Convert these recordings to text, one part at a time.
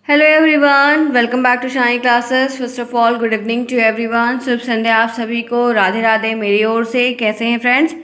Hello everyone, welcome back to Shine classes. First of all good evening to everyone. शुभ संध्या आप सभी को। राधे राधे मेरी ओर से। कैसे हैं फ्रेंड्स?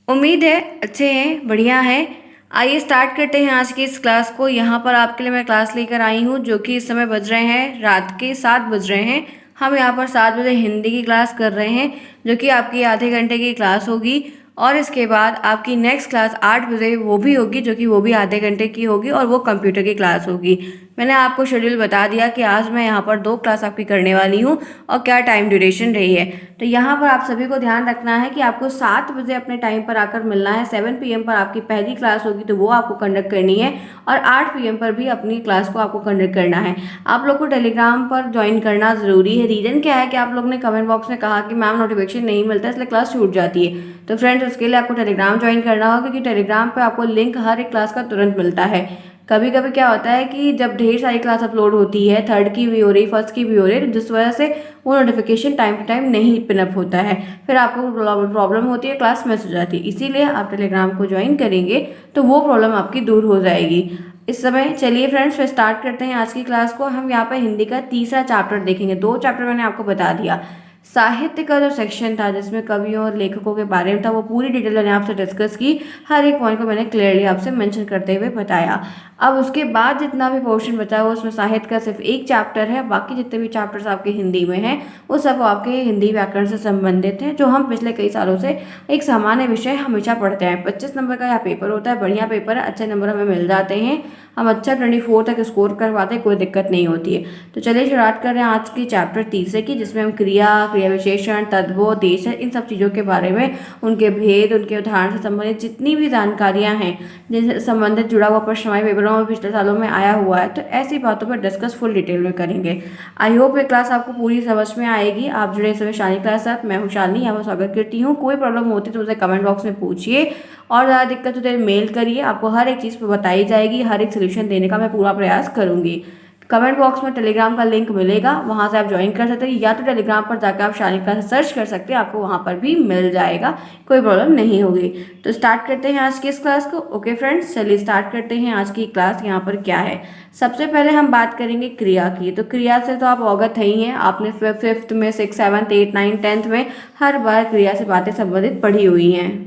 उम्मीद है अच्छे हैं, बढ़िया हैं। आइए स्टार्ट करते हैं आज की इस क्लास को। यहाँ पर आपके लिए मैं क्लास लेकर आई हूँ जो कि इस समय बज रहे हैं रात के 7 बज रहे हैं। हम यहाँ पर 7 बजे हिंदी की क्लास कर रहे हैं जो कि आपकी आधे घंटे की क्लास होगी। और इसके बाद आपकी नेक्स्ट क्लास 8 बजे वो भी होगी जो कि वो भी आधे घंटे की होगी और वो कंप्यूटर की क्लास होगी। मैंने आपको शेड्यूल बता दिया कि आज मैं यहाँ पर 2 क्लास आपकी करने वाली हूँ और क्या टाइम ड्यूरेशन रही है। तो यहाँ पर आप सभी को ध्यान रखना है कि आपको 7 बजे अपने टाइम पर आकर मिलना है। 7 PM पर आपकी पहली क्लास होगी तो वो आपको कंडक्ट करनी है और 8 PM पर भी अपनी क्लास को आपको कंडक्ट करना है। आप लोग को टेलीग्राम पर ज्वाइन करना ज़रूरी है। रीज़न क्या है कि आप लोग ने कमेंट बॉक्स में कहा कि मैम नोटिफिकेशन नहीं मिलता इसलिए क्लास छूट जाती है। तो फ्रेंड्स उसके लिए आपको टेलीग्राम ज्वाइन करना होगा क्योंकि टेलीग्राम पर आपको लिंक हर एक क्लास का तुरंत मिलता है। कभी कभी क्या होता है कि जब ढेर सारी क्लास अपलोड होती है, थर्ड की भी हो रही, फर्स्ट की भी हो रही, जिस वजह से वो नोटिफिकेशन टाइम टू टाइम नहीं पिनअप होता है, फिर आपको प्रॉब्लम होती है, क्लास मिस हो जाती है। इसीलिए आप टेलीग्राम को ज्वाइन करेंगे तो वो प्रॉब्लम आपकी दूर हो जाएगी। इस समय चलिए फ्रेंड्स फिर स्टार्ट करते हैं आज की क्लास को। हम यहाँ पर हिंदी का तीसरा चैप्टर देखेंगे। 2 चैप्टर मैंने आपको बता दिया। साहित्य का जो सेक्शन था जिसमें कवियों और लेखकों के बारे में था वो पूरी डिटेल मैंने आपसे डिस्कस की। हर एक पॉइंट को मैंने क्लियरली आपसे मेंशन करते हुए बताया। अब उसके बाद जितना भी पोर्शन बचा हुआ उसमें साहित्य का सिर्फ एक चैप्टर है। बाकी जितने भी चैप्टर्स आपके हिंदी में हैं वो सब आपके हिंदी व्याकरण से संबंधित हैं, जो हम पिछले कई सालों से एक सामान्य विषय हमेशा पढ़ते हैं। 25 नंबर का यह पेपर होता है, बढ़िया पेपर है, अच्छे नंबर हमें मिल जाते हैं, हम अच्छा 24 तक स्कोर करवाते हैं, कोई दिक्कत नहीं होती है। तो चलिए शुरुआत कर रहे हैं आज की चैप्टर 30 की, जिसमें हम क्रिया विशेषण, तद्भव, देश, इन सब चीज़ों के बारे में, उनके भेद, उनके उदाहरण से संबंधित जितनी भी जानकारियां हैं जिनसे संबंधित जुड़ा हुआ प्रश्न हमारे पेपरों में पिछले सालों में आया हुआ है, तो ऐसी बातों पर डिस्कस फुल डिटेल में करेंगे। आई होप ये क्लास आपको पूरी समझ में आएगी। आप जुड़े इस समय शानी क्लास साथ, मैं हूँ शालिनी, आपका स्वागत करती हूँ। कोई प्रॉब्लम होती तो मुझे कमेंट बॉक्स में पूछिए और ज़्यादा दिक्कत हो तो मेल करिए, आपको हर एक चीज़ पर बताई जाएगी, हर एक सोल्यूशन देने का मैं पूरा प्रयास करूँगी। कमेंट बॉक्स में टेलीग्राम का लिंक मिलेगा, वहाँ से आप ज्वाइन कर सकते हैं, या तो टेलीग्राम पर जाकर आप शानी क्लास सर्च कर सकते हैं, आपको वहाँ पर भी मिल जाएगा, कोई प्रॉब्लम नहीं होगी। तो स्टार्ट करते हैं आज की इस क्लास को। ओके फ्रेंड्स, चलिए स्टार्ट करते हैं आज की क्लास। यहाँ पर क्या है, सबसे पहले हम बात करेंगे क्रिया की। तो क्रिया से तो आप अवगत ही हैं, आपने 5th में 6, 7, 8, 9, 10th में हर बार क्रिया से बातें संबंधित पढ़ी हुई हैं।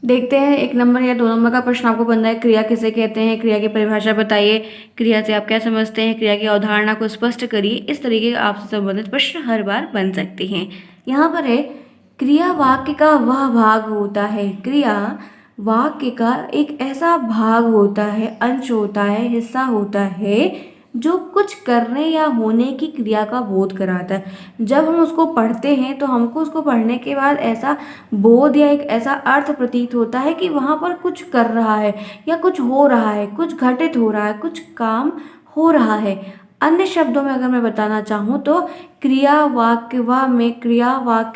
देखते हैं 1 नंबर या 2 नंबर का प्रश्न आपको बन रहा है, क्रिया किसे कहते हैं, क्रिया की परिभाषा बताइए, क्रिया से आप क्या समझते हैं, क्रिया की अवधारणा को स्पष्ट करिए। इस तरीके के आपसे संबंधित प्रश्न हर बार बन सकते हैं। यहाँ पर है, क्रिया वाक्य का वह भाग होता है। क्रिया वाक्य का एक ऐसा भाग होता है, अंश होता है, हिस्सा होता है जो कुछ करने या होने की क्रिया का बोध कराता है। जब हम उसको पढ़ते हैं तो हमको उसको पढ़ने के बाद ऐसा बोध या एक ऐसा अर्थ प्रतीत होता है कि वहाँ पर कुछ कर रहा है या कुछ हो रहा है, कुछ घटित हो रहा है, कुछ काम हो रहा है। अन्य शब्दों में अगर मैं बताना चाहूँ तो क्रिया वाक्य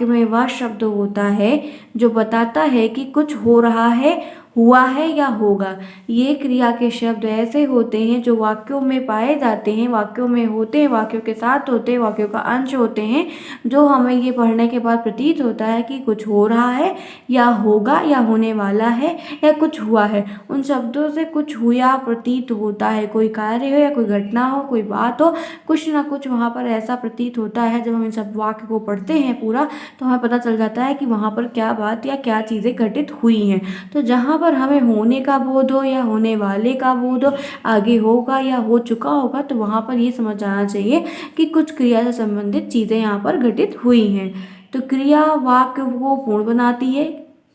में वह शब्द होता है जो बताता है कि कुछ हो रहा है, हुआ है या होगा। ये क्रिया के शब्द ऐसे होते हैं जो वाक्यों में पाए जाते हैं, वाक्यों में होते हैं, वाक्यों के साथ होते हैं, वाक्यों का अंश होते हैं, जो हमें ये पढ़ने के बाद प्रतीत होता है कि कुछ हो रहा है या होगा या होने वाला है या कुछ हुआ है। उन शब्दों से कुछ हुआ प्रतीत होता है, कोई कार्य हो या कोई घटना हो, कोई बात हो, कुछ ना कुछ वहाँ पर ऐसा प्रतीत होता है। जब हम इन सब वाक्य को पढ़ते हैं पूरा तो हमें पता चल जाता है कि वहाँ पर क्या बात या क्या चीज़ें घटित हुई हैं। तो जहाँ पर हमें होने का बोध हो या होने वाले का बोध हो, आगे होगा या हो चुका होगा, तो वहाँ पर ये समझ आना चाहिए कि कुछ क्रिया से संबंधित चीज़ें यहाँ पर घटित हुई हैं। तो क्रिया वाक्य को पूर्ण बनाती है,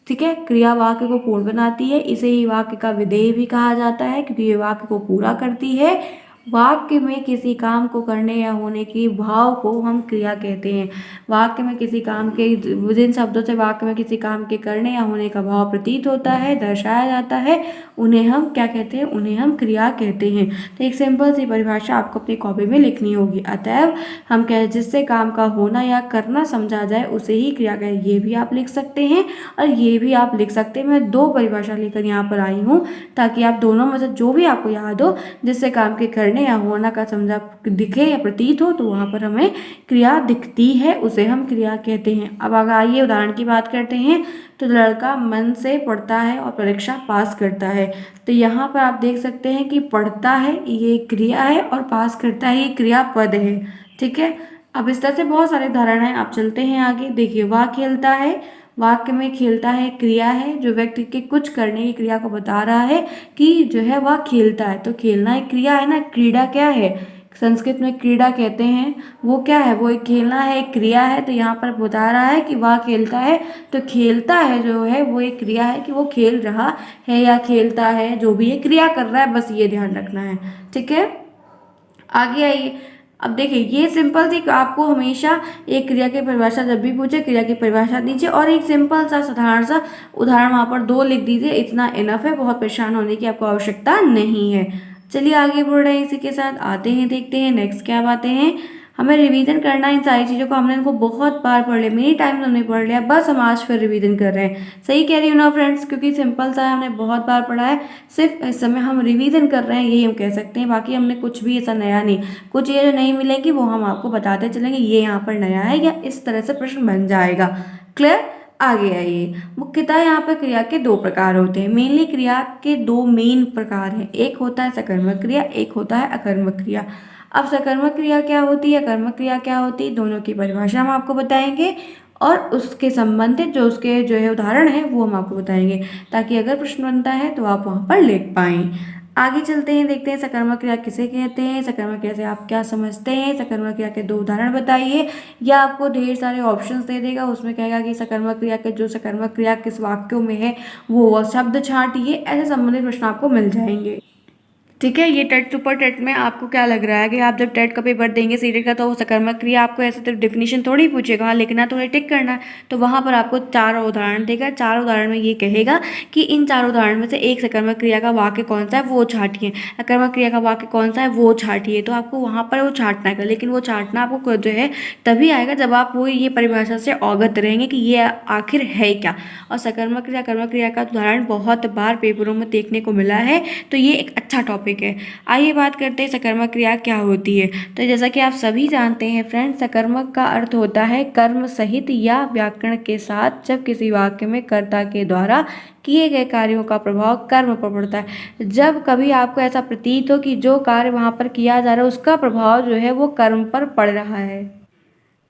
ठीक है, क्रिया वाक्य को पूर्ण बनाती है। इसे ही वाक्य का विधेय भी कहा जाता है क्योंकि ये वाक्य को पूरा करती है। वाक्य में किसी काम को करने या होने की भाव को हम क्रिया कहते हैं। वाक्य में किसी काम के, जिन शब्दों से वाक्य में किसी काम के करने या होने का भाव प्रतीत होता है, दर्शाया जाता है, उन्हें हम क्या कहते हैं, उन्हें हम क्रिया कहते हैं। तो एक सिंपल सी परिभाषा आपको अपनी कॉपी में लिखनी होगी। अतएव हम कह जिससे काम का होना या करना समझा जाए उसे ही क्रिया कहें। ये भी आप लिख सकते हैं और ये भी आप लिख सकते हैं। मैं 2 परिभाषा लेकर यहाँ पर आई हूँ ताकि आप दोनों में से जो भी आपको याद हो, जिससे काम के करने करने या होना का समझा दिखे या प्रतीत हो तो वहाँ पर हमें क्रिया दिखती है, उसे हम क्रिया कहते हैं। अब आगे आइए उदाहरण की बात करते हैं। तो लड़का मन से पढ़ता है और परीक्षा पास करता है। तो यहाँ पर आप देख सकते हैं कि पढ़ता है ये क्रिया है और पास करता है ये क्रियापद है। ठीक है, अब इस तरह से बहुत सारे उदाहरण हैं। आप चलते हैं आगे। देखिए, वह खेलता है, वाक्य में खेलता है क्रिया है जो व्यक्ति के कुछ करने की क्रिया को बता रहा है कि जो है वह खेलता है। तो खेलना एक क्रिया है ना। क्रीड़ा क्या है, संस्कृत में क्रीड़ा कहते हैं, वो क्या है, वो एक खेलना है, एक क्रिया है। तो यहाँ पर बता रहा है कि वह खेलता है। तो खेलता है जो है वो एक क्रिया है कि वो खेल रहा है या खेलता है, जो भी ये क्रिया कर रहा है, बस ये ध्यान रखना है। ठीक है, आगे आइए। अब देखिए, ये सिंपल थी कि आपको हमेशा एक क्रिया की परिभाषा जब भी पूछे क्रिया की परिभाषा दीजिए और एक सिंपल सा साधारण सा उदाहरण वहाँ पर 2 लिख दीजिए, इतना इनफ है, बहुत परेशान होने की आपको आवश्यकता नहीं है। चलिए आगे बढ़ रहे हैं, इसी के साथ आते हैं, देखते हैं नेक्स्ट क्या बातें हैं। हमें रिवीजन करना है इन सारी चीज़ों को, हमने इनको बहुत बार पढ़ लिया, मेनी टाइम्स हमने पढ़ लिया, बस हम आज फिर रिवीजन कर रहे हैं। सही कह रही हूँ ना फ्रेंड्स, क्योंकि सिंपल सा है, हमने बहुत बार पढ़ा है, सिर्फ इस समय हम रिवीजन कर रहे हैं, यही हम कह सकते हैं। बाकी हमने कुछ भी ऐसा नया नहीं, कुछ ये जो नहीं मिलेगी वो हम आपको बताते चलेंगे, ये यहाँ पर नया है या इस तरह से प्रश्न बन जाएगा। क्लियर, आगे आइए। मुख्यतः यहाँ पर क्रिया के 2 प्रकार होते हैं। मेनली क्रिया के 2 मेन प्रकार हैं, एक होता है सकर्मक क्रिया, एक होता है अकर्मक क्रिया। अब सकर्मक क्रिया क्या होती है, कर्मक क्रिया क्या होती है, दोनों की परिभाषा हम आपको बताएंगे और उसके संबंधित जो उसके जो है उदाहरण है वो हम आपको बताएंगे, ताकि अगर प्रश्न बनता है तो आप वहाँ पर लिख पाएँ। आगे चलते हैं, देखते हैं सकर्मक क्रिया किसे कहते हैं, सकर्मक क्रिया से आप क्या समझते हैं, सकर्मक क्रिया के 2 उदाहरण बताइए, या आपको ढेर सारे ऑप्शंस दे देगा, उसमें कहेगा कि सकर्मक क्रिया के जो सकर्मक क्रिया किस वाक्यों में है वो शब्द छांटिए, ऐसे संबंधित प्रश्न आपको मिल जाएंगे। ठीक है, ये टेट सुपर टेट में आपको क्या लग रहा है कि आप जब टेट का पेपर देंगे सीटेट का, तो वो सकर्मक क्रिया आपको ऐसे तो डेफिनेशन थोड़ी पूछेगा, हाँ लिखना तो है, टिक करना है। तो वहाँ पर आपको 4 उदाहरण देगा, 4 उदाहरण में ये कहेगा कि इन 4 उदाहरण में से एक सकर्मक क्रिया का वाक्य कौन सा है वो छाटिए, अकर्मक क्रिया का वाक्य कौन सा है वो छाटिए। तो आपको वहाँ पर वो छाटना है, लेकिन वो छाटना आपको जो है तभी आएगा जब आप वो ये परिभाषा से अवगत रहेंगे कि ये आखिर है क्या। और सकर्मक क्रिया कर्मक क्रिया का उदाहरण बहुत बार पेपरों में देखने को मिला है, तो ये एक अच्छा टॉपिक है। आइए बात करते हैं सकर्मक क्रिया क्या होती है। तो जैसा कि आप सभी जानते हैं फ्रेंड्स, सकर्मक का अर्थ होता है कर्म सहित या व्याकरण के साथ जब किसी वाक्य में कर्ता के द्वारा किए गए कार्यों का प्रभाव कर्म पर पड़ता है। जब कभी आपको ऐसा प्रतीत हो कि जो कार्य वहाँ पर किया जा रहा है उसका प्रभाव जो है वो कर्म पर पड़ रहा है,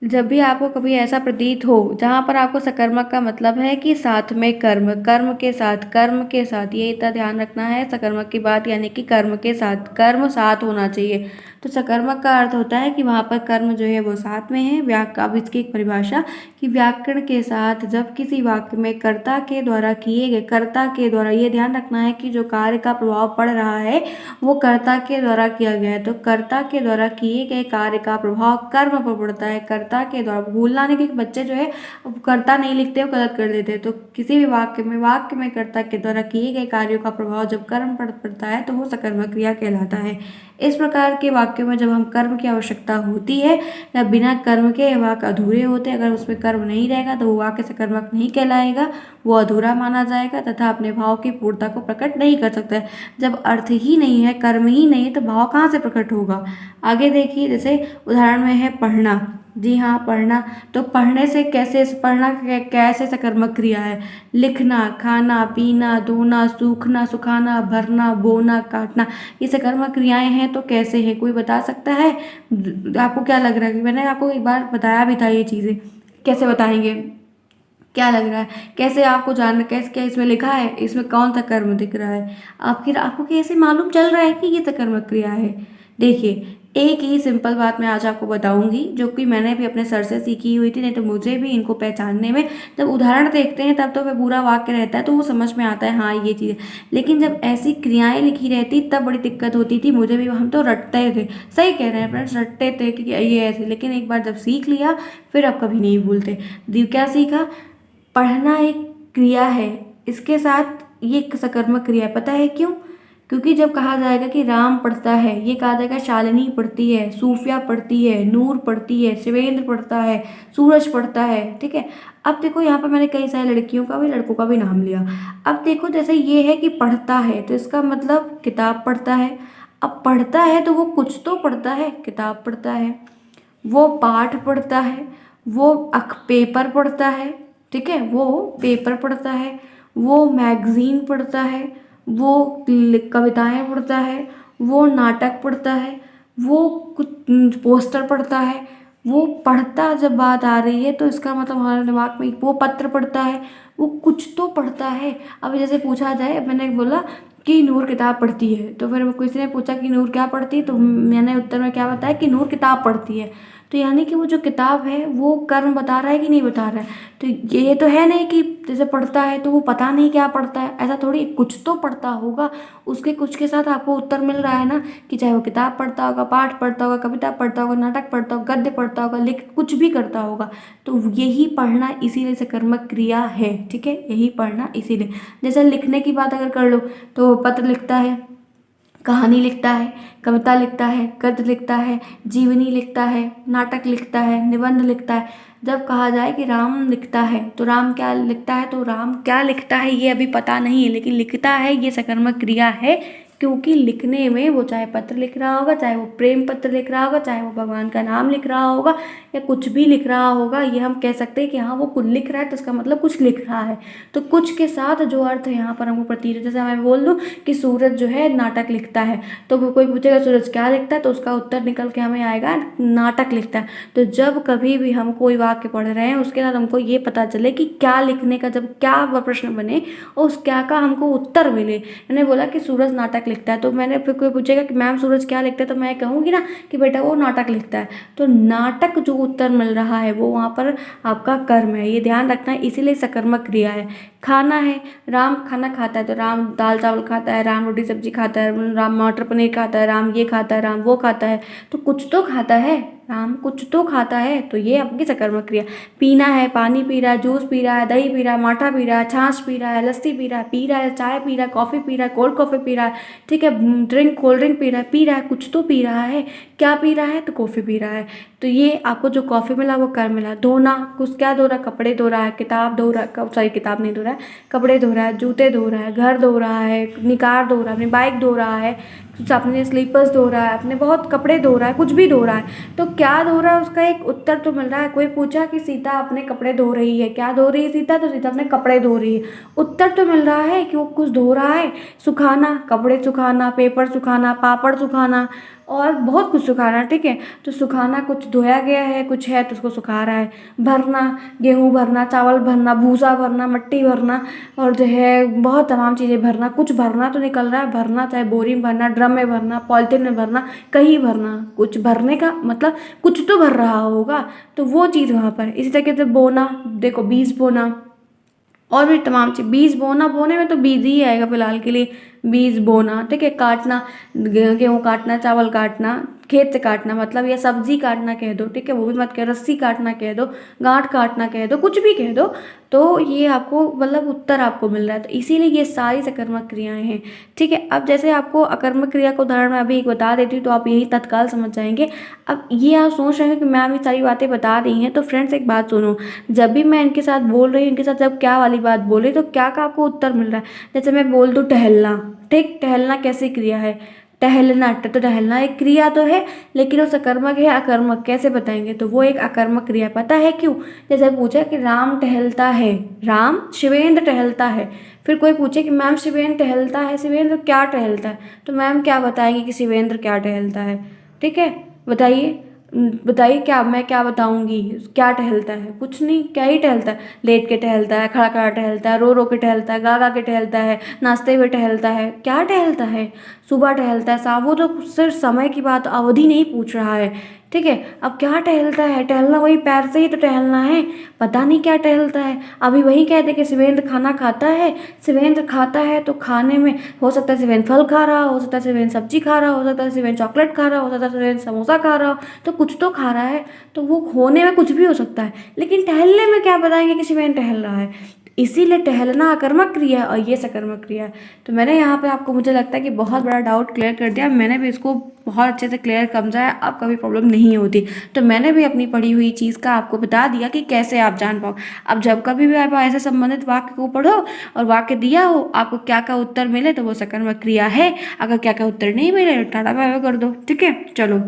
जब भी आपको कभी ऐसा प्रतीत हो जहाँ पर आपको सकर्मक का मतलब है कि साथ में कर्म, कर्म के साथ, कर्म के साथ, ये इतना ध्यान रखना है सकर्मक की बात, यानी कि कर्म के साथ, कर्म साथ होना चाहिए। तो सकर्मक का अर्थ होता है कि वहाँ पर कर्म जो है वो साथ में है। अब इसकी एक परिभाषा कि व्याकरण के साथ जब किसी वाक्य में कर्ता के द्वारा किए गए, कर्ता के द्वारा, ये ध्यान रखना है कि जो कार्य का प्रभाव पड़ रहा है वो कर्ता के द्वारा किया गया है। तो कर्ता के द्वारा किए गए कार्य का प्रभाव कर्म पर पड़ता है, कर्ता के द्वारा। भूलना नहीं कि बच्चे जो है कर्ता नहीं लिखते, वो गलत कर देते हैं। तो किसी भी वाक्य में कर्ता के द्वारा किए गए कार्यों का प्रभाव जब कर्म पर पड़ता है तो वो सकर्मक क्रिया कहलाता है। इस प्रकार के वाक्यों में जब हम कर्म की आवश्यकता होती है या बिना कर्म के वाक्य अधूरे होते हैं, अगर उसमें कर्म नहीं रहेगा तो वो वाक्य सकर्मक नहीं कहलाएगा, वो अधूरा माना जाएगा तथा अपने भाव की पूर्णता को प्रकट नहीं कर सकता है। जब अर्थ ही नहीं है, कर्म ही नहीं है, तो भाव कहाँ से प्रकट होगा। आगे देखिए, जैसे उदाहरण में है पढ़ना, जी हाँ पढ़ना, तो पढ़ने से कैसे, पढ़ना कैसे सकर्मक क्रिया है। लिखना, खाना, पीना, धोना, सूखना, सुखाना, भरना, बोना, काटना, ये सकर्मक क्रियाएं हैं, तो कैसे है, कोई बता सकता है। आपको क्या लग रहा है, मैंने आपको एक बार बताया भी था ये चीज़ें, कैसे बताएंगे, क्या लग रहा है, कैसे आपको जानना, कैसे क्या इसमें लिखा है, इसमें कौन सा कर्म दिख रहा है, आखिर आपको कैसे मालूम चल रहा है कि ये सकर्मक क्रिया है। देखिए, एक ही सिंपल बात मैं आज आपको बताऊंगी जो कि मैंने भी अपने सर से सीखी हुई थी, नहीं तो मुझे भी इनको पहचानने में, जब उदाहरण देखते हैं तब तो वह पूरा वाक्य रहता है तो वो समझ में आता है हाँ ये चीज़ है, लेकिन जब ऐसी क्रियाएं लिखी रहती तब बड़ी दिक्कत होती थी मुझे भी। हम तो रटते थे, सही कह रहे हैं फ्रेंड्स, रटते थे कि ये ऐसे, लेकिन एक बार जब सीख लिया फिर अब कभी नहीं भूलते। क्या सीखा, पढ़ना एक क्रिया है, इसके साथ ये एक सकर्मक क्रिया है। पता है क्यों, क्योंकि जब कहा जाएगा कि राम पढ़ता है, ये कहा जाएगा शालिनी पढ़ती है, सूफिया पढ़ती है, नूर पढ़ती है, शिवेंद्र पढ़ता है, सूरज पढ़ता है। ठीक है, अब देखो यहाँ पर मैंने कई सारी लड़कियों का भी लड़कों का भी नाम लिया। अब देखो जैसे ये है कि पढ़ता है, तो इसका मतलब किताब पढ़ता है। अब पढ़ता है तो वो कुछ तो पढ़ता है, किताब पढ़ता है, वो पाठ पढ़ता है, वो पेपर पढ़ता है, ठीक है, वो पेपर पढ़ता है, वो मैगज़ीन पढ़ता है, वो कविताएं पढ़ता है, वो नाटक पढ़ता है, वो कुछ पोस्टर पढ़ता है। वो पढ़ता जब बात आ रही है तो इसका मतलब हमारे दिमाग में वो पत्र पढ़ता है, वो कुछ तो पढ़ता है। अब जैसे पूछा जाए, मैंने बोला कि नूर किताब पढ़ती है, तो फिर किसी ने पूछा कि नूर क्या पढ़ती है, तो मैंने उत्तर में क्या बताया कि नूर किताब पढ़ती है। तो यानी कि वो जो किताब है वो कर्म बता रहा है कि नहीं बता रहा है। तो ये तो है नहीं कि जैसे पढ़ता है तो वो पता नहीं क्या पढ़ता है, ऐसा थोड़ी, कुछ तो पढ़ता होगा। उसके कुछ के साथ आपको उत्तर मिल रहा है ना, कि चाहे वो किताब पढ़ता होगा, पाठ पढ़ता होगा, कविता पढ़ता होगा, नाटक पढ़ता होगा, गद्य पढ़ता होगा, लिख कुछ भी करता होगा। तो यही पढ़ना इसीलिए सकर्मक क्रिया है, ठीक है, यही पढ़ना इसीलिए। जैसे लिखने की बात अगर कर लो तो पत्र लिखता है, कहानी लिखता है, कविता लिखता है, गद्य लिखता है, जीवनी लिखता है, नाटक लिखता है, निबंध लिखता है। जब कहा जाए कि राम लिखता है तो राम क्या लिखता है, तो राम क्या लिखता है ये अभी पता नहीं है, लेकिन लिखता है ये सकर्मक क्रिया है। क्योंकि लिखने में वो चाहे पत्र लिख रहा होगा, चाहे वो प्रेम पत्र लिख रहा होगा, चाहे वो भगवान का नाम लिख रहा होगा, या कुछ भी लिख रहा होगा, ये हम कह सकते हैं कि हाँ वो कुछ लिख रहा है तो उसका मतलब कुछ लिख रहा है। तो कुछ के साथ जो अर्थ यहाँ पर हमको प्रतीत है, जैसे मैं बोल दूँ कि सूरज जो है नाटक लिखता है, तो कोई पूछेगा सूरज क्या लिखता है, तो उसका उत्तर निकल के हमें आएगा नाटक लिखता है। तो जब कभी भी हम कोई वाक्य पढ़ रहे हैं उसके साथ हमको ये पता चले कि क्या लिखने का, जब क्या प्रश्न बने और उस क्या का हमको उत्तर मिले। मैंने बोला कि सूरज नाटक लिखता है, तो मैंने फिर कोई पूछेगा कि मैम सूरज क्या लिखता है, तो मैं कहूँगी ना कि बेटा वो नाटक लिखता है। तो नाटक जो उत्तर मिल रहा है वो वहाँ पर आपका कर्म है, ये ध्यान रखना है, इसीलिए सकर्मक क्रिया है। खाना है, राम खाना खाता है तो राम दाल चावल खाता है, राम रोटी सब्जी खाता है, राम मटर पनीर खाता है, राम ये खाता है, राम वो खाता है। तो कुछ तो खाता है, राम कुछ तो खाता है, तो ये आपकी सकर्मक क्रिया। पीना है, पानी पी रहा है, जूस पी रहा है, दही पी रहा है, माठा पी रहा है, छाछ पी रहा है, लस्सी पी रहा है, चाय पी रहा है, कॉफ़ी पी रहा है, कोल्ड कॉफ़ी पी रहा है, ठीक है, ड्रिंक कोल्ड ड्रिंक पी रहा है, कुछ तो पी रहा है। क्या पी रहा है, तो कॉफ़ी पी रहा है। तो ये आपको जो कॉफ़ी मिला वो कर्म मिला। धोना, कुछ क्या धो रहा है, कपड़े धो रहा है, किताब धो रहा है, सॉरी किताब नहीं धो रहा है, कपड़े धो रहा है, जूते धो रहा है, घर धो रहा है, निकार धो रहा है, अपनी बाइक धो रहा है, अपने स्लीपर्स धो रहा है, अपने बहुत कपड़े धो रहा है, कुछ भी धो रहा है। तो क्या धो रहा है उसका एक उत्तर तो मिल रहा है। कोई पूछा कि सीता अपने कपड़े धो रही है, क्या धो रही है सीता, तो सीता अपने कपड़े धो रही है। उत्तर तो मिल रहा है कि वो कुछ धो रहा है। सुखाना, कपड़े सुखाना, पेपर सुखाना, पापड़ सुखाना और बहुत कुछ सुखाना, ठीक है। तो सुखाना कुछ धोया गया है, कुछ है तो उसको सुखा रहा है। भरना, गेहूँ भरना, चावल भरना, भूसा भरना, मिट्टी भरना, और जो है बहुत तमाम चीज़ें भरना। कुछ भरना तो निकल रहा है, भरना चाहे बोरी में भरना, ड्रम में भरना, पॉलिथीन में भरना, कहीं भरना, कुछ भरने का मतलब कुछ तो भर रहा होगा। तो वो चीज़ वहाँ पर। इसी तरीके से बोना, देखो बीज बोना और भी तमाम चीज़। बीज बोना, बोने में तो बीज ही आएगा फिलहाल के लिए, बीज बोना, ठीक है। काटना, गेहूँ काटना, चावल काटना, खेत से काटना मतलब, या सब्जी काटना कह दो, ठीक है, वो भी मत कह, रस्सी काटना कह दो, गांठ काटना कह दो, कुछ भी कह दो, तो ये आपको मतलब उत्तर आपको मिल रहा है। तो इसीलिए ये सारी सकर्मक क्रियाएं हैं, ठीक है। अब जैसे आपको अकर्मक क्रिया को उदाहरण मैं अभी एक बता देती हूँ तो आप यही तत्काल समझ जाएंगे। अब ये आप सोच रहे हैं कि मैम ये सारी बातें बता रही हैं, तो फ्रेंड्स एक बात सुनो, जब भी मैं इनके साथ बोल रही हूँ, इनके साथ जब क्या वाली बात बोल रही तो क्या का आपको उत्तर मिल रहा है। जैसे मैं बोल दूँ टहलना, ठीक, टहलना कैसी क्रिया है, टहलना, तो टहलना एक क्रिया तो है, लेकिन वो सकर्मक है अकर्मक, कैसे बताएंगे, तो वो एक अकर्मक क्रिया। पता है क्यों? जैसे पूछा कि राम टहलता है, राम शिवेंद्र टहलता है। फिर कोई पूछे कि मैम शिवेंद्र टहलता है, शिवेंद्र क्या टहलता है, तो मैम क्या बताएंगे कि शिवेंद्र क्या टहलता है, ठीक है। बताइए बताइए, क्या मैं क्या बताऊंगी, क्या टहलता है, कुछ नहीं, क्या ही टहलता है, लेट के टहलता है, खड़ा खड़ा टहलता है, रो रो के टहलता है, गा गा के टहलता है, नाचते हुए टहलता है, क्या टहलता है, सुबह टहलता है, शाम, वो तो सिर्फ समय की बात, अवधि नहीं पूछ रहा है, ठीक है। अब क्या टहलता है, टहलना वही पैर से ही तो टहलना है, पता नहीं क्या टहलता है। अभी वही कहते कि शिवेंद्र खाना खाता है, शिवेंद्र खाता है तो खाने में हो सकता है शिवेंद्र फल खा रहा हो सकता है शिवेंद्र सब्जी खा रहा हो सकता है शिवेंद्र चॉकलेट खा रहा हो सकता है शिवेंद्र समोसा खा रहा हो, तो कुछ तो खा रहा है। तो वो होने में कुछ भी हो सकता है, लेकिन टहलने में क्या बताएंगे कि शिवेंद्र टहल रहा है। इसीलिए टहलना अकर्मक क्रिया है और ये सकर्मक क्रिया है। तो मैंने यहाँ पे आपको, मुझे लगता है कि बहुत बड़ा डाउट क्लियर कर दिया। मैंने भी इसको बहुत अच्छे से क्लियर समझा है, अब कभी प्रॉब्लम नहीं होती। तो मैंने भी अपनी पढ़ी हुई चीज़ का आपको बता दिया कि कैसे आप जान पाओ। अब जब कभी भी आप ऐसे संबंधित वाक्य को पढ़ो और वाक्य दिया हो, आपको क्या का उत्तर मिले तो वो सकर्मक क्रिया है। अगर क्या का उत्तर नहीं मिले तो टाटा बाय बाय कर दो। ठीक है, चलो।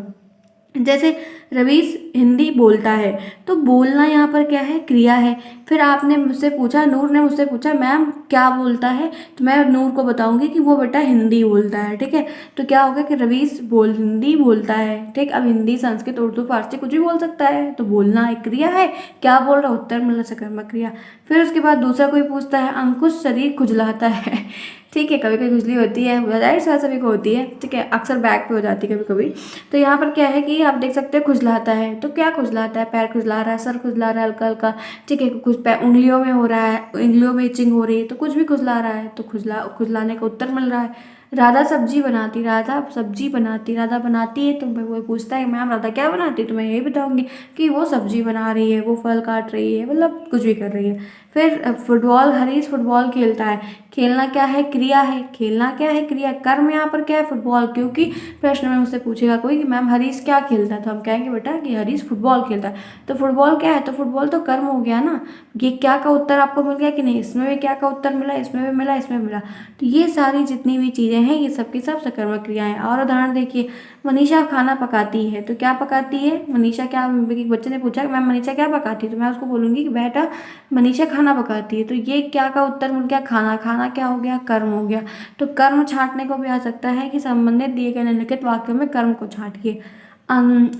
जैसे रवीश हिंदी बोलता है, तो बोलना यहाँ पर क्या है, क्रिया है। फिर आपने मुझसे पूछा, नूर ने मुझसे पूछा मैम क्या बोलता है, तो मैं नूर को बताऊंगी कि वो बेटा हिंदी बोलता है। ठीक है, तो क्या होगा कि रवीश हिंदी बोलता है। ठीक, अब हिंदी, संस्कृत, उर्दू, फारसी कुछ भी बोल सकता है, तो बोलना एक क्रिया है। क्या बोल रहा, उत्तर मिलना सकर्मक क्रिया। फिर उसके बाद दूसरा कोई पूछता है, अंकुश शरीर खुजलाता है। ठीक है, कभी कभी खुजली होती है, जाहिर सा सभी को होती है। ठीक है, अक्सर बैक पे हो जाती है कभी कभी। तो यहाँ पर क्या है कि आप देख सकते हैं खुजलाता है, तो क्या खुजलाता है, पैर खुजला रहा है, सर खुजला रहा है हल्का हल्का। ठीक है, कुछ पैर उंगलियों में हो रहा है, उंगलियों में इचिंग हो रही है, तो कुछ भी खुजला रहा है, तो खुजलाने का उत्तर मिल रहा है। राधा सब्जी बनाती, राधा सब्जी बनाती, राधा बनाती है, तो वो पूछता है मैम राधा क्या बनाती है, तो मैं यही बताऊंगी कि वो सब्जी बना रही है, वो फल काट रही है, मतलब कुछ भी कर रही है। फिर फुटबॉल, हरीश फुटबॉल खेलता है। खेलना क्या है, क्रिया है। खेलना क्या है, क्रिया। कर्म यहाँ पर क्या है, फुटबॉल। क्योंकि प्रश्न में मुझसे पूछेगा कोई कि मैम हरीश क्या खेलता है, तो हम कहेंगे बेटा कि हरीश फुटबॉल खेलता है। तो फुटबॉल क्या है, तो फुटबॉल तो कर्म हो गया ना। ये क्या का उत्तर आपको मिल गया कि नहीं, इसमें भी क्या का उत्तर मिला, इसमें भी मिला, इसमें मिला। तो ये सारी जितनी भी चीज़ें हैं ये सब की सब सकर्मक क्रियाएं हैं। और उदाहरण देखिए, मनीषा खाना पकाती है, तो क्या पकाती है, मनीषा क्या, एक बच्चे ने पूछा मैम मनीषा क्या पकाती है, तो मैं उसको बोलूँगी कि बेटा मनीषा खाना पकाती है। तो ये क्या का उत्तर मिल गया, खाना। खाना क्या हो गया, कर्म हो गया। तो कर्म छांटने को भी आ सकता है कि संबंधित दिए गए निम्नलिखित वाक्यों में कर्म को छांटिए।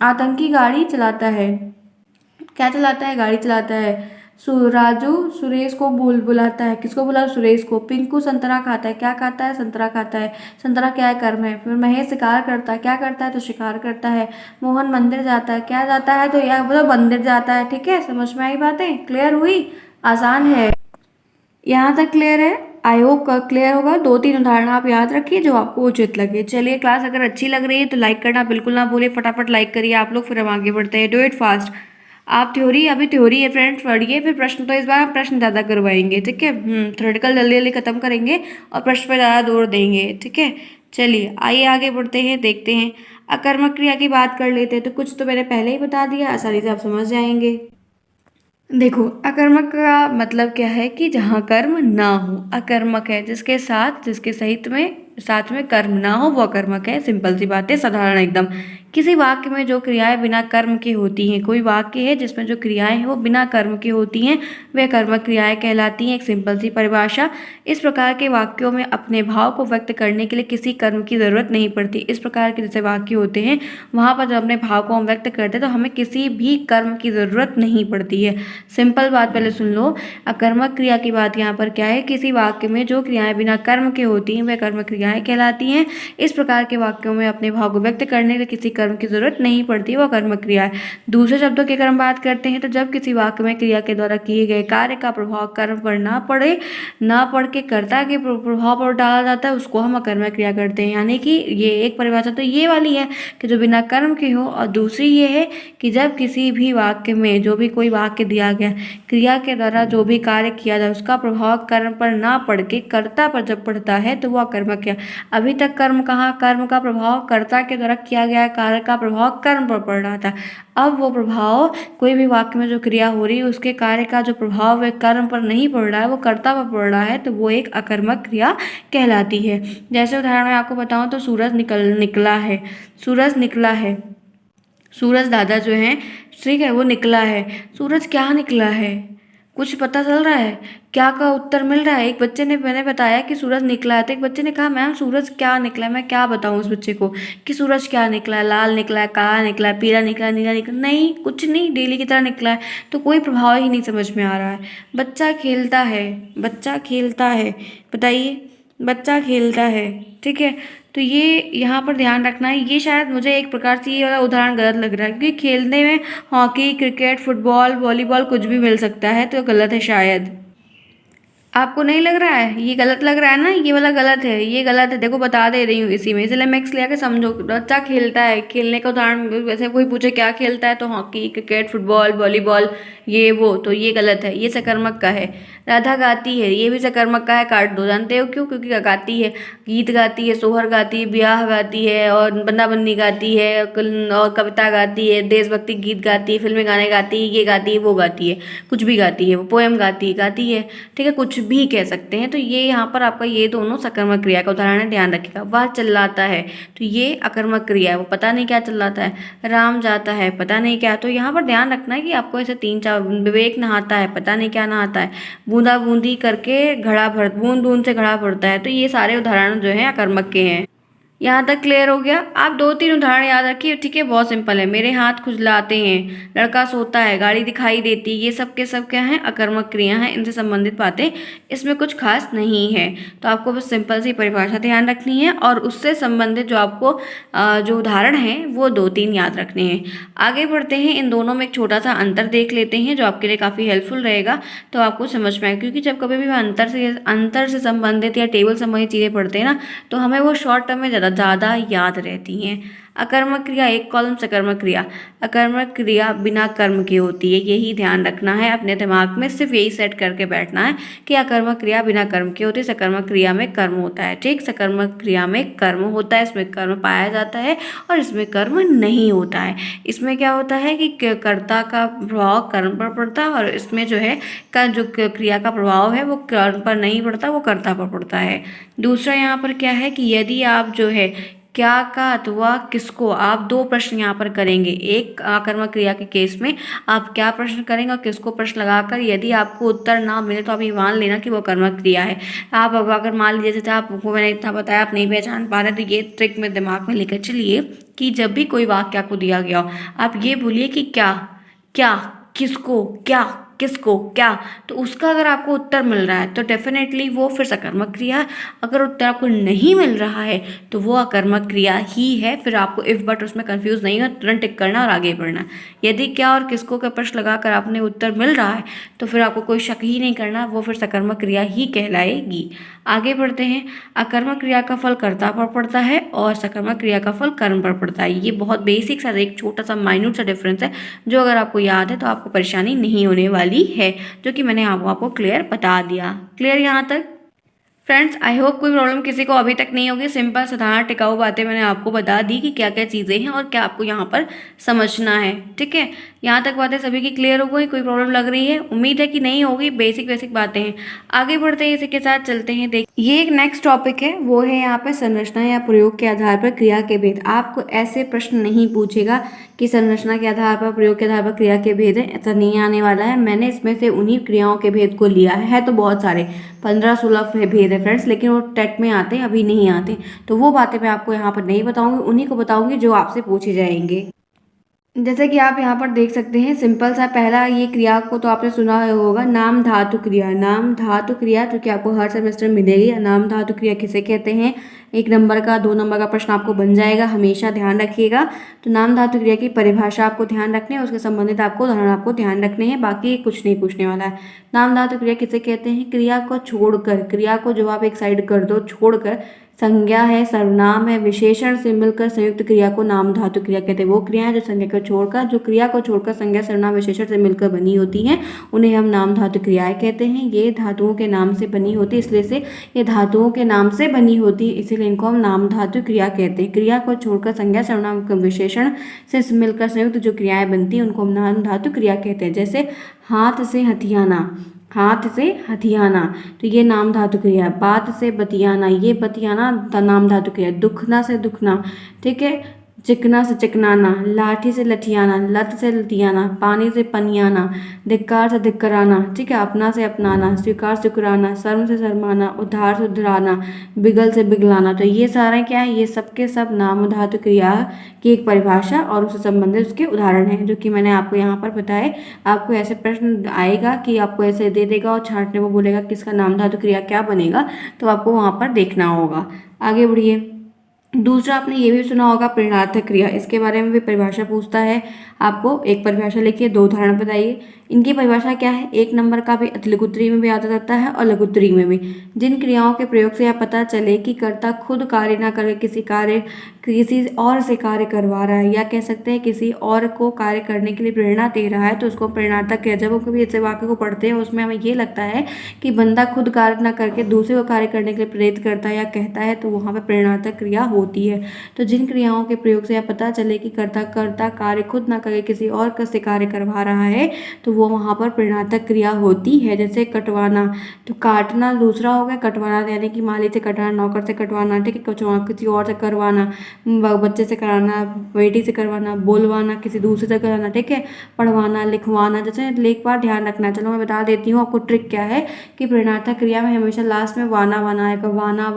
आतंकी गाड़ी चलाता है, क्या चलाता है, गाड़ी चलाता है। राजू सुरेश को बुलाता है, किसको बुला, सुरेश को। पिंकू संतरा खाता है, क्या खाता है, संतरा खाता है। संतरा क्या है, कर्म है। फिर महेश शिकार करता है, क्या करता है, तो शिकार करता है। मोहन मंदिर जाता है, क्या जाता है, तो यह बोलो मंदिर जाता है। ठीक है, समझ में आई बातें, क्लियर हुई, आसान है। यहाँ तक क्लियर है, आई होप क्लियर होगा। 2-3 उदाहरण आप याद रखिए जो आपको उचित लगे। चलिए, क्लास अगर अच्छी लग रही है तो लाइक करना बिल्कुल ना भूलिए, फटाफट लाइक करिए आप लोग, फिर हम आगे बढ़ते हैं। Do it fast. आप थ्योरी, अभी थ्योरी है फ्रेंड्स, पढ़िए, फिर प्रश्न तो इस बार हम प्रश्न ज़्यादा करवाएंगे। ठीक है, थ्योरेटिकल जल्दी जल्दी खत्म करेंगे और प्रश्न पर ज़्यादा जोर देंगे। ठीक है, चलिए आइए आगे बढ़ते हैं, देखते हैं। अकर्मक क्रिया की बात कर लेते हैं, तो कुछ तो मैंने पहले ही बता दिया, आसानी से आप समझ जाएंगे। देखो, अकर्मक का मतलब क्या है कि जहाँ कर्म ना हो। अकर्मक है जिसके साथ, जिसके सहित में, साथ में कर्म ना हो, वो अकर्मक है। सिंपल सी बात है, साधारण एकदम। किसी वाक्य में जो क्रियाएं बिना कर्म की होती हैं, कोई वाक्य है जिसमें जो क्रियाएं हैं वो बिना कर्म की होती हैं, वे कर्मक क्रियाएं कहलाती हैं। एक सिंपल सी परिभाषा, इस प्रकार के वाक्यों में अपने भाव को व्यक्त करने के लिए किसी कर्म की जरूरत नहीं पड़ती। इस प्रकार के जैसे वाक्य होते हैं, वहाँ पर जब अपने भाव को हम व्यक्त करते हैं तो हमें किसी भी कर्म की जरूरत नहीं पड़ती है। सिंपल बात पहले सुन लो। अकर्मक क्रिया की बात यहाँ पर क्या है, किसी वाक्य में जो क्रियाएं बिना कर्म के होती हैं वे कर्मक क्रियाएं कहलाती हैं। इस प्रकार के वाक्यों में अपने भाव को व्यक्त करने के लिए किसी कर्म की जरूरत नहीं पड़ती, वह कर्मक क्रिया है। दूसरे शब्दों की कर्म बात करते हैं, तो जब किसी वाक्य में क्रिया के द्वारा किए गए कार्य का प्रभाव कर्म पर ना पड़े, ना पड़ के कर्ता के प्रभाव पर डाला जाता है, उसको हम अकर्मक क्रिया करते हैं। यानी कि ये एक परिभाषा तो ये वाली है कि जो बिना कर्म के हो, और दूसरी ये है कि जब किसी भी वाक्य में, जो भी कोई वाक्य दिया गया, क्रिया के द्वारा जो भी कार्य किया जाए उसका प्रभाव कर्म पर ना पड़ के कर्ता पर जब पड़ता है तो वह कर्मक क्रिया। अभी तक कर्म कहाँ, कर्म का प्रभाव कर्ता के द्वारा किया गया कार्य का प्रभाव कर्म पर पड़ रहा था। अब वो प्रभाव, कोई भी वाक्य में जो क्रिया हो रही है उसके कार्य का जो प्रभाव है कर्म पर नहीं पड़ रहा है, वो कर्ता पर पड़ रहा है, तो वो एक अकर्मक क्रिया कहलाती है। जैसे उदाहरण मैं आपको बताऊं तो सूरज निकला है, सूरज निकला है, सूरज दादा जो हैं, ठीक है, वो निकला है। सूरज क्या निकला है, कुछ पता चल रहा है, क्या का उत्तर मिल रहा है। एक बच्चे ने, मैंने बताया कि सूरज निकला है, तो एक बच्चे ने कहा मैम सूरज क्या निकला है। मैं क्या बताऊं उस बच्चे को कि सूरज क्या निकला है, लाल निकला है, काला निकला है, पीला निकला है, नीला निकला, नहीं, कुछ नहीं, डेली की तरह निकला है। तो कोई प्रभाव ही नहीं समझ में आ रहा है। बच्चा खेलता है, बच्चा खेलता है, बताइए, बच्चा खेलता है। ठीक है, तो ये यहाँ पर ध्यान रखना है। ये शायद मुझे एक प्रकार से ये वाला उदाहरण गलत लग रहा है, क्योंकि खेलने में हॉकी, क्रिकेट, फुटबॉल, वॉलीबॉल कुछ भी मिल सकता है, तो गलत है शायद। आपको नहीं लग रहा है? ये गलत लग रहा है ना, ये वाला गलत है, ये गलत है, देखो बता दे रही हूँ इसी में, इसलिए मैं लिया के समझो। बच्चा खेलता है, खेलने का उदाहरण वैसे कोई पूछे क्या खेलता है तो हॉकी, क्रिकेट, फुटबॉल, वॉलीबॉल, ये वो, तो ये गलत है, ये सकर्मक का है। राधा गाती है, ये भी सकर्मक का है, काट दो। जानते हो क्यों? क्योंकि गाती है, गीत गाती है, सोहर गाती है, ब्याह गाती है, और बंदा बंदी गाती है, और कविता गाती है, देशभक्ति गीत गाती है, फिल्मी गाने गाती है, ये गाती है, वो गाती है, कुछ भी गाती है, वो पोएम गाती है, ठीक है, कुछ भी कह सकते हैं। तो ये यहाँ पर आपका ये दोनों सकर्मक क्रिया का उदाहरण है, ध्यान रखिएगा। वह चिल्लाता है, तो ये अकर्मक क्रिया है, वो पता नहीं क्या चिल्लाता है। राम जाता है, पता नहीं क्या। तो यहाँ पर ध्यान रखना है कि आपको ऐसे 3-4, विवेक नहाता है, पता नहीं क्या नहाता है, बूंदा बूंदी करके घड़ा भर, बूंद बूंद से घड़ा भरता है। तो ये सारे उदाहरण जो हैं अकर्मक के हैं। यहाँ तक क्लियर हो गया? आप 2-3 उदाहरण याद रखिए, ठीक है, बहुत सिंपल है। मेरे हाथ खुजलाते हैं, लड़का सोता है, गाड़ी दिखाई देती, ये सब के सब क्या हैं? अकर्मक क्रिया हैं, इनसे संबंधित बातें, इसमें कुछ खास नहीं है। तो आपको बस सिंपल सी परिभाषा ध्यान रखनी है और उससे संबंधित जो आपको जो उदाहरण हैं वो 2-3 याद रखने हैं। आगे बढ़ते हैं, इन दोनों में एक छोटा सा अंतर देख लेते हैं जो आपके लिए काफ़ी हेल्पफुल रहेगा, तो आपको समझ में आए। क्योंकि जब कभी भी हम अंतर से संबंधित या टेबल संबंधित चीज़ें पढ़ते हैं ना, तो हमें वो शॉर्ट टर्म में ज़्यादा याद रहती हैं। अकर्मक क्रिया, एक कॉलम सकर्मक क्रिया। अकर्मक क्रिया बिना कर्म की होती है, यही ध्यान रखना है अपने दिमाग में, सिर्फ यही सेट करके बैठना है कि अकर्मक क्रिया बिना कर्म की होती है, सकर्मक क्रिया में कर्म होता है। ठीक, सकर्मक क्रिया में कर्म होता है, इसमें कर्म पाया जाता है, और इसमें कर्म नहीं होता है। इसमें क्या होता है कि कर्ता का प्रभाव कर्म पर पड़ता है, और इसमें जो है का जो क्रिया का प्रभाव है वो कर्म पर नहीं पड़ता, वो कर्ता पर पड़ता है। दूसरा यहाँ पर क्या है कि यदि आप जो है क्या का अथवा किसको, आप 2 प्रश्न यहाँ पर करेंगे। एक आकर्मक क्रिया के केस में आप क्या प्रश्न करेंगे और किसको प्रश्न लगाकर, यदि आपको उत्तर ना मिले तो आप ये मान लेना कि वो कर्मक क्रिया है। आप अब अगर मान लीजिए जैसे आपको मैंने इतना बताया, आप नहीं पहचान पा रहे, तो ये ट्रिक में दिमाग में लेकर चलिए कि जब भी कोई वाक्य आपको दिया गया हो, आप ये बोलिए कि क्या, क्या, किसको, क्या, किसको, क्या। तो उसका अगर आपको उत्तर मिल रहा है तो डेफिनेटली वो फिर सकर्मक क्रिया है। अगर उत्तर आपको नहीं मिल रहा है तो वो अकर्मक क्रिया ही है। फिर आपको इफ बट उसमें कंफ्यूज नहीं हो, तुरंत टिक करना और आगे बढ़ना। यदि क्या और किसको का प्रश्न लगाकर आपने उत्तर मिल रहा है तो फिर आपको कोई शक ही नहीं करना, वो फिर सकर्मक क्रिया ही कहलाएगी। आगे बढ़ते हैं। अकर्मक क्रिया का फल कर्ता पर पड़ता है और सकर्मक क्रिया का फल कर्म पर पड़ता है। ये बहुत बेसिक सा, एक छोटा सा माइन्यूट सा डिफरेंस है, जो अगर आपको याद है तो आपको परेशानी नहीं होने वाली है, जो कि मैंने आपको क्लियर बता दिया। क्लियर यहाँ तक? फ्रेंड्स, आई होप कोई प्रॉब्लम किसी को अभी तक नहीं होगी। सिंपल साधारण टिकाऊ बातें मैंने आपको बता दी कि क्या क्या चीज़ें हैं और क्या आपको यहाँ पर समझना है। ठीक है, यहाँ तक बातें सभी की क्लियर हो गई? कोई प्रॉब्लम लग रही है? उम्मीद है कि नहीं होगी, बेसिक बेसिक बातें हैं। आगे बढ़ते हैं, इसी के साथ चलते हैं। देख, ये एक नेक्स्ट टॉपिक है, वो है यहाँ पर संरचना या प्रयोग के आधार पर क्रिया के भेद। आपको ऐसे प्रश्न नहीं पूछेगा कि संरचना के आधार पर, प्रयोग के आधार पर क्रिया के भेद है, ऐसा नहीं आने वाला है। मैंने इसमें से उन्हीं क्रियाओं के भेद को लिया है तो बहुत सारे 15-16 भेद है फ्रेंड्स, लेकिन वो टेट में आते हैं, अभी नहीं आते। तो वो बातें मैं आपको यहाँ पर नहीं बताऊंगी, उन्हीं को बताऊंगी जो आपसे पूछे जाएंगे। जैसे कि आप यहाँ पर देख सकते हैं, सिंपल सा पहला ये क्रिया को तो आपने सुना होगा, नाम धातु क्रिया। नाम धातु क्रिया जो कि आपको हर सेमेस्टर में मिलेगी। नाम धातु क्रिया किसे कहते हैं? 1 नंबर का, 2 नंबर का प्रश्न आपको बन जाएगा, हमेशा ध्यान रखिएगा। तो नाम धातु क्रिया की परिभाषा आपको ध्यान रखनी है, उसके संबंधित आपको उदाहरण आपको ध्यान रखने हैं, बाकी कुछ नहीं पूछने वाला है। नाम धातु क्रिया किसे कहते हैं? क्रिया को छोड़कर, क्रिया को जो आप एक साइड कर दो, छोड़कर, संज्ञा है, सर्वनाम है, विशेषण से मिलकर संयुक्त क्रिया को नाम धातु क्रिया कहते हैं। वो क्रिया है जो संज्ञा को छोड़कर, जो क्रिया को छोड़कर संज्ञा, सर्वनाम, विशेषण से मिलकर बनी होती हैं, उन्हें हम नाम धातु क्रियाएं कहते हैं। ये धातुओं के नाम से बनी होती है, इसलिए से ये धातुओं के नाम से बनी होती है, इसीलिए इनको हम नाम धातु क्रिया कहते हैं। क्रिया को छोड़कर संज्ञा, सर्वनाम, विशेषण से मिलकर संयुक्त जो क्रियाएं बनती हैं उनको हम नाम धातु क्रिया कहते हैं। जैसे हाथ से हथियाना, हाथ से हथियाना, तो ये नाम धातु क्रिया है। बात से बतियाना, ये बतियाना नाम धातु क्रिया है। दुखना से दुखना, ठीक है, चिकना से चिकनाना, लाठी से लठियाना, लत से लतियाना, पानी से पनियाना, धिक्कार से धिक्कराना, ठीक है, अपना से अपनाना, स्वीकार से कुराना, शर्म से शर्माना, उद्धार से उद्धराना, बिगल से बिगलाना। तो ये सारे क्या है? ये सब के सब नाम धातु क्रिया की एक परिभाषा और उससे संबंधित उसके उदाहरण हैं, जो कि मैंने आपको यहाँ पर बताए। आपको ऐसे प्रश्न आएगा कि आपको ऐसे दे देगा और छांटने को बोलेगा किसका नाम धातु क्रिया क्या बनेगा, तो आपको वहाँ पर देखना होगा। आगे बढ़िए। दूसरा आपने ये भी सुना होगा प्रेरणार्थक क्रिया, इसके बारे में भी परिभाषा पूछता है आपको। एक परिभाषा लिखिए, 2 उदाहरण बताइए। इनकी परिभाषा क्या है? 1 नंबर का भी लघु उत्तरी में भी आता जाता है और लघु उत्तरी में भी। जिन क्रियाओं के प्रयोग से यह पता चले कि कर्ता खुद कार्य न करके किसी और से कार्य करवा रहा है, या कह सकते हैं किसी और को कार्य करने के लिए प्रेरणा दे रहा है, तो उसको प्रेरणार्थक क्रिया। जब हम कभी ऐसे वाक्य को पढ़ते हैं उसमें हमें ये लगता है कि बंदा खुद कार्य न करके दूसरे को कार्य करने के लिए प्रेरित करता है या कहता है, तो वहाँ पर प्रेरणार्थक क्रिया होती है। तो जिन क्रियाओं के प्रयोग से यह पता चले कि कर्ता कार्य खुद न करके किसी और से कार्य करवा रहा है, तो वो वहाँ पर प्रेरणार्थक क्रिया होती है। जैसे कटवाना, तो काटना दूसरा हो गया, कटवाना यानी कि माली से कटवाना, नौकर से कटवाना, ठीक है, किसी और से करवाना, बच्चे से कराना, बेटी से करवाना, बोलवाना, किसी दूसरे से कराना, ठीक है, पढ़वाना, लिखवाना। जैसे लेखपाल ध्यान रखना, चलो मैं बता देती हूँ आपको ट्रिक क्या है कि प्रेरणार्थक क्रिया में हमेशा लास्ट में वाना वाना आएगा, वाना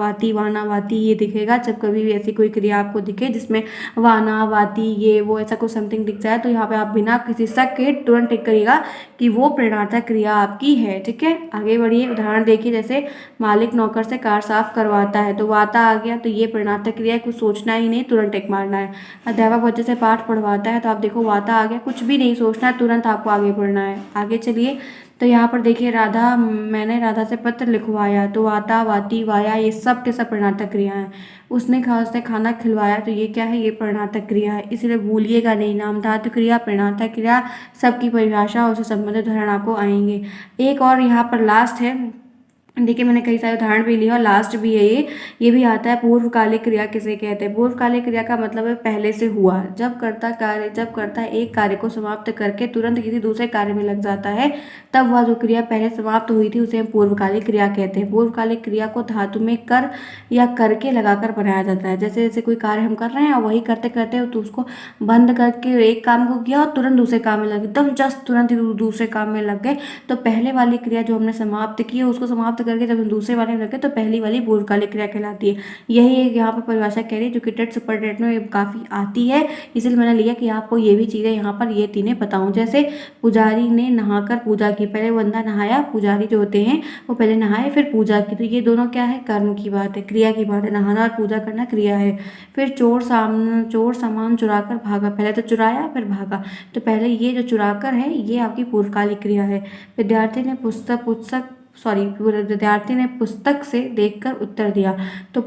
वाती ये दिखेगा। जब कभी भी ऐसी कोई क्रिया आपको दिखे जिसमें वाना वाती ये वो ऐसा कुछ समथिंग दिख जाए, तो यहाँ पे आप बिना किसी शक के तुरंत टिक करिएगा कि वो प्रेरणार्थक क्रिया आपकी है, ठीक है। आगे बढ़िए, उदाहरण देखिए। जैसे मालिक नौकर से कार साफ करवाता है, तो वाता आ गया, तो ये प्रेरणार्थक क्रिया है, कुछ सोचना ही नहीं, तुरंत टिक मारना है। अध्यापक बच्चे से पाठ पढ़वाता है, तो आप देखो वाता आ गया, कुछ भी नहीं सोचना है, तुरंत आपको आगे बढ़ना है। आगे चलिए, तो यहाँ पर देखिए मैंने राधा से पत्र लिखवाया, तो वाता वाती वाया ये सब के सब प्रेरणार्थक क्रिया हैं। उसने खाना खिलवाया, तो ये क्या है? ये प्रेरणार्थक क्रिया है, इसलिए भूलिएगा नहीं। नामधातु क्रिया, प्रेरणार्थक क्रिया, सबकी परिभाषा और उससे संबंधित उदाहरण आपको आएंगे। एक और यहाँ पर लास्ट है, देखिए मैंने कई सारे उदाहरण भी लिए और लास्ट भी है ये भी आता है। पूर्वकालिक क्रिया किसे कहते हैं? पूर्वकालिक क्रिया का मतलब है पहले से हुआ। जब करता एक कार्य को समाप्त करके तुरंत किसी दूसरे कार्य में लग जाता है, तब वह जो क्रिया पहले समाप्त हुई थी उसे हम पूर्वकालिक क्रिया कहते हैं। पूर्वकालिक क्रिया को धातु में कर या करके लगाकर बनाया जाता है। जैसे जैसे कोई कार्य हम कर रहे हैं और वही करते करते तो उसको बंद करके एक काम को किया और तुरंत दूसरे काम में लग गए, एकदम जस्ट तुरंत ही दूसरे काम में लग गए, तो पहले वाली क्रिया जो हमने समाप्त की है उसको समाप्त करके जब हम दूसरे वाले में लगे, तो पहली वाली पूर्वकालिक क्रिया कहलाती है। यही एक यहाँ पर परिभाषा कह रही है जो कि टेट सुपर टेट में काफ़ी आती है, इसलिए मैंने लिया कि आपको ये भी चीज़ें यहाँ पर ये तीनें बताऊँ। जैसे पुजारी ने नहाकर पूजा की, पहले बंदा नहाया, पुजारी जो होते हैं वो पहले नहाए फिर पूजा की, तो ये दोनों क्या है? कर्म की बात है, क्रिया की बात है। नहाना और पूजा करना क्रिया है। फिर चोर सामान चुरा कर भागा, पहले तो चुराया फिर भागा, तो पहले ये जो चुराकर है ये आपकी पूर्वकालिक क्रिया है। विद्यार्थी ने पुस्तक से देखकर उत्तर दिया, तो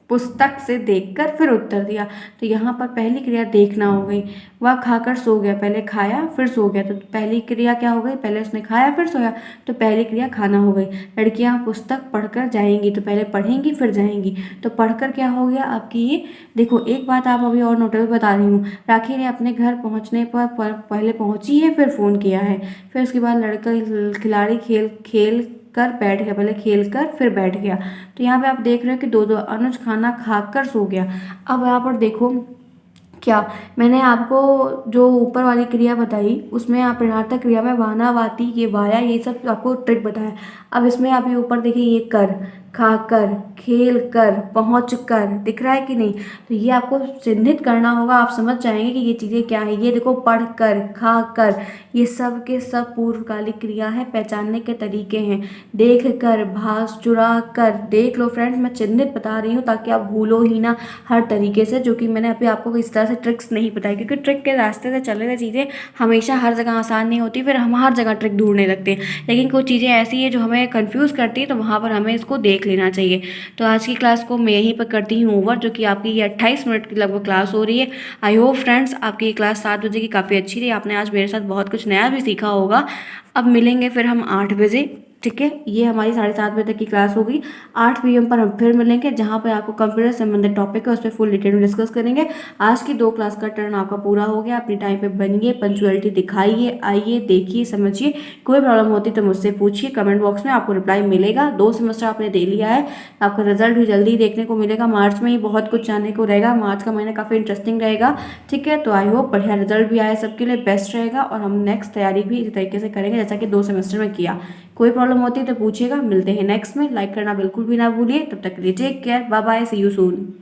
पुस्तक से देखकर फिर उत्तर दिया, तो यहाँ पर पहली क्रिया देखना हो गई। वह खाकर सो गया, पहले खाया फिर सो गया, तो पहली क्रिया क्या हो गई? पहले उसने खाया फिर सोया, तो पहली क्रिया खाना हो गई। लड़कियाँ पुस्तक पढ़कर जाएंगी, तो पहले पढ़ेंगी फिर जाएंगी, तो पढ़कर क्या हो गया आपकी ये? देखो एक बात आप अभी और नोट बता रही हूँ, राखी ने अपने घर पहुँचने पर पहले पहुँची है फिर फ़ोन किया है, फिर उसके बाद खिलाड़ी खेल कर बैठ गया, पहले खेल कर फिर बैठ गया, तो यहाँ पे आप देख रहे हो कि दो अनुज खाना खाकर सो गया। अब यहाँ पर देखो क्या मैंने आपको जो ऊपर वाली क्रिया बताई उसमें आप प्रेरणार्थक क्रिया में वाना वाती ये वाया ये सब आपको ट्रिक बताया। अब इसमें आप ये ऊपर देखिए, ये कर, खाकर, खेल कर, पहुँच कर, दिख रहा है कि नहीं? तो ये आपको चिन्हित करना होगा, आप समझ जाएंगे कि ये चीज़ें क्या है। ये देखो, पढ़ कर, खा कर, ये सब के सब पूर्वकालिक क्रिया है, पहचानने के तरीके हैं। देख कर, भास, चुरा कर, देख लो फ्रेंड्स, मैं चिन्हित बता रही हूँ ताकि आप भूलो ही ना हर तरीके से, जो कि मैंने अभी आपको इस तरह से ट्रिक्स नहीं बताई, क्योंकि ट्रिक के रास्ते से चलने से चीज़ें हमेशा हर जगह आसान नहीं होती, फिर हम हर जगह ट्रिक ढूंढने लगते हैं। लेकिन कुछ चीज़ें ऐसी है जो हमें कन्फ्यूज़ करती है, तो वहाँ पर हमें इसको देख लेना चाहिए। तो आज की क्लास को मैं यहीं पर करती हूँ ओवर, जो कि आपकी ये 28 मिनट की लगभग क्लास हो रही है। आई होप फ्रेंड्स आपकी ये क्लास 7 बजे की काफ़ी अच्छी रही, आपने आज मेरे साथ बहुत कुछ नया भी सीखा होगा। अब मिलेंगे फिर हम 8 बजे, ठीक है। ये हमारी 7:30 बजे तक की क्लास होगी। 8 PM पर हम फिर मिलेंगे, जहाँ पर आपको कंप्यूटर से संबंधित टॉपिक है उस पर फुल डिटेल में डिस्कस करेंगे। आज की 2 क्लास का टर्न आपका पूरा हो गया। अपनी टाइम पे बनिए, पंचुअलिटी दिखाइए, आइए, देखिए, समझिए। कोई प्रॉब्लम होती तो मुझसे पूछिए, कमेंट बॉक्स में आपको रिप्लाई मिलेगा। 2 सेमेस्टर आपने दे लिया है, आपका रिजल्ट भी जल्दी देखने को मिलेगा। मार्च में ही बहुत कुछ जानने को रहेगा, मार्च का महीना काफ़ी इंटरेस्टिंग रहेगा, ठीक है। तो आई होप बढ़िया रिजल्ट भी आए, सबके लिए बेस्ट रहेगा, और हम नेक्स्ट तैयारी भी इसी तरीके से करेंगे जैसा कि 2 सेमेस्टर में किया। कोई प्रॉब्लम होती है तो पूछिएगा। मिलते हैं नेक्स्ट में, लाइक करना बिल्कुल भी ना भूलिए। तब तक के लिए take care, bye bye, see you soon.